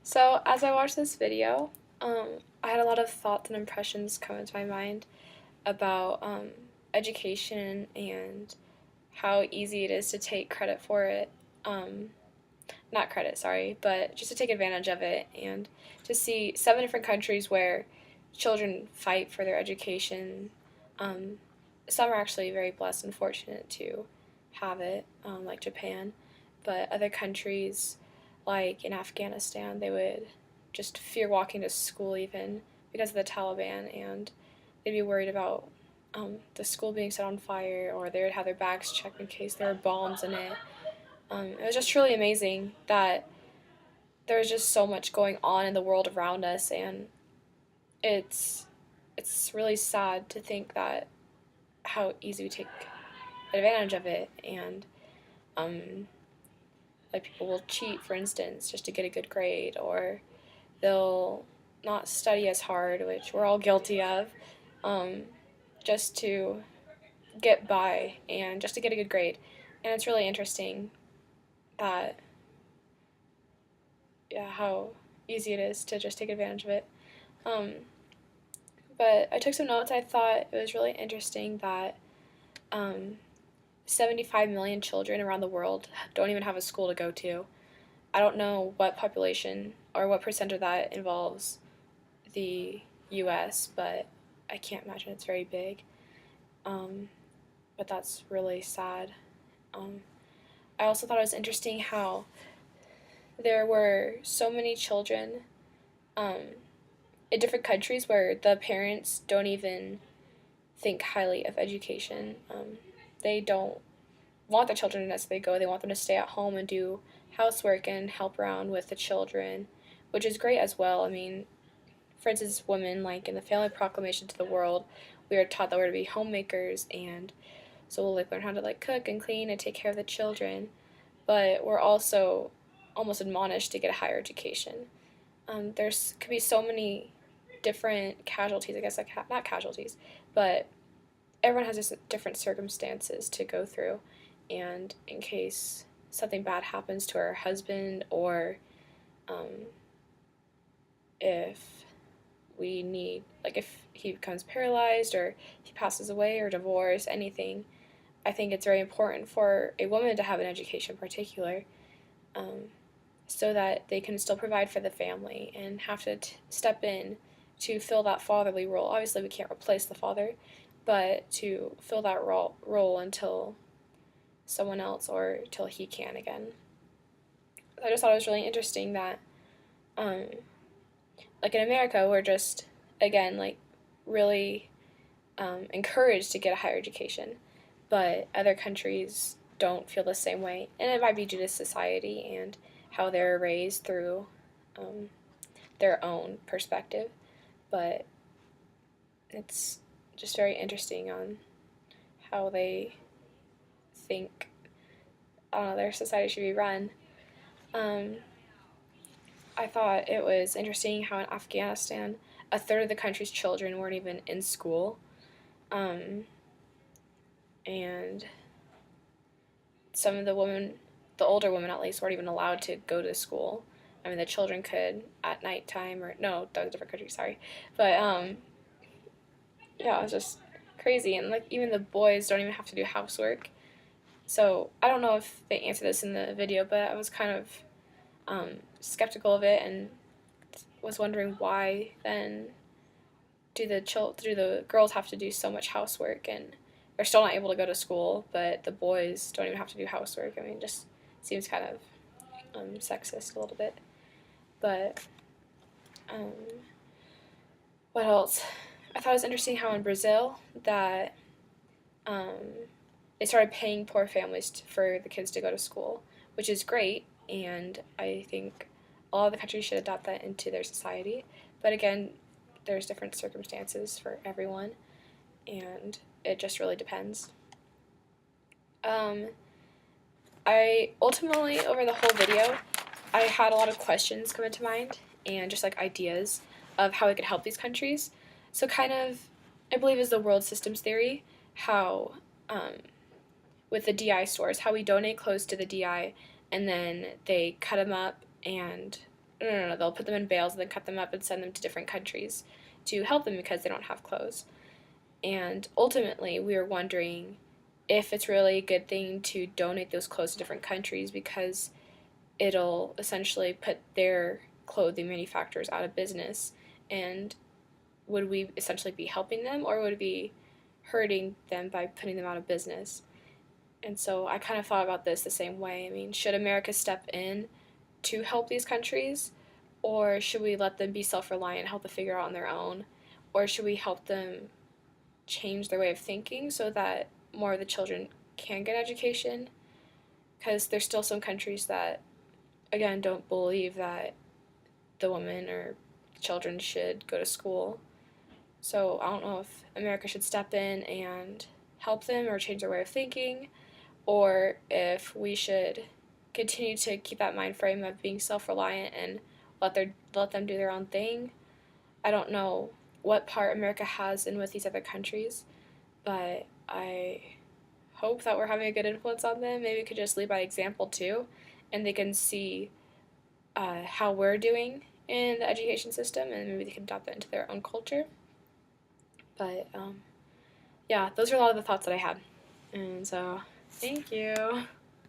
So, as I watched this video, I had a lot of thoughts and impressions come into my mind about education and how easy it is to take credit for it. Um, Not credit, sorry, but just to take advantage of it and to see 7 different countries where children fight for their education. Um, some are actually very blessed and fortunate to have it, like Japan, but other countries, like in Afghanistan, they would just fear walking to school even because of the Taliban, and they'd be worried about the school being set on fire, or they would have their bags checked in case there were bombs in it. It was just truly amazing that there's just so much going on in the world around us, and it's it's really sad to think that how easy we take advantage of it, and um, like people will cheat, for instance, just to get a good grade, or they'll not study as hard, which we're all guilty of, um, just to get by and just to get a good grade. And it's really interesting that, yeah, how easy it is to just take advantage of it. Um, but I took some notes. I thought it was really interesting that um, 75 million children around the world don't even have a school to go to. I don't know what population or what percent of that involves the US, but I can't imagine it's very big. Um, but that's really sad. Um, I also thought it was interesting how there were so many children um, in different countries where the parents don't even think highly of education. They don't want their children as they go. They want them to stay at home and do housework and help around with the children, which is great as well. I mean, for instance, women, like in the Family Proclamation to the World, we are taught that we're to be homemakers, and so we'll like learn how to like cook and clean and take care of the children. But we're also almost admonished to get a higher education. There's could be so many different casualties, I guess, like not casualties, but everyone has just different circumstances to go through, and in case something bad happens to her husband, or um, if we need, like, if he becomes paralyzed or he passes away or divorce, anything, I think it's very important for a woman to have an education in particular, um, so that they can still provide for the family and have to step in to fill that fatherly role. Obviously, we can't replace the father, but to fill that role until someone else or till he can again. I just thought it was really interesting that, um, like in America, we're just, again, like really encouraged to get a higher education, but other countries don't feel the same way. And it might be due to society and how they're raised through um, their own perspective, but it's just very interesting on how they think, I don't know, their society should be run. Um, I thought it was interesting how in Afghanistan, a third of the country's children weren't even in school. Um, and some of the women, the older women at least, weren't even allowed to go to school. I mean, the children could at nighttime, or no, that was a different country, sorry. But yeah, it was just crazy. And like, even the boys don't even have to do housework. So I don't know if they answered this in the video, but I was kind of skeptical of it and was wondering why then do the girls have to do so much housework, and they're still not able to go to school, but the boys don't even have to do housework. I mean, it just seems kind of sexist a little bit. But um, what else? I thought it was interesting how in Brazil that um, they started paying poor families for the kids to go to school, which is great, and I think all of the countries should adopt that into their society. But again, there's different circumstances for everyone, and it just really depends. Um, I ultimately, over the whole video, I had a lot of questions come into mind and just like ideas of how it could help these countries. So, kind of, I believe, is the world systems theory, how um, with the DI stores, how we donate clothes to the DI and then they cut them up and no, they'll put them in bales and then cut them up and send them to different countries to help them because they don't have clothes. And ultimately, we were wondering if it's really a good thing to donate those clothes to different countries because it'll essentially put their clothing manufacturers out of business. And would we essentially be helping them, or would it be hurting them by putting them out of business? And so I kind of thought about this the same way. I mean, should America step in to help these countries, or should we let them be self reliant and help them figure out on their own? Or should we help them change their way of thinking so that more of the children can get education? Because there's still some countries that, again, don't believe that the women or children should go to school. So I don't know if America should step in and help them or change their way of thinking, or if we should continue to keep that mind frame of being self-reliant and let them do their own thing. I don't know what part America has in with these other countries, but I hope that we're having a good influence on them. Maybe we could just lead by example too, and they can see how we're doing in the education system, and maybe they can adopt that into their own culture. But yeah, those are a lot of the thoughts that I had, and so thank you.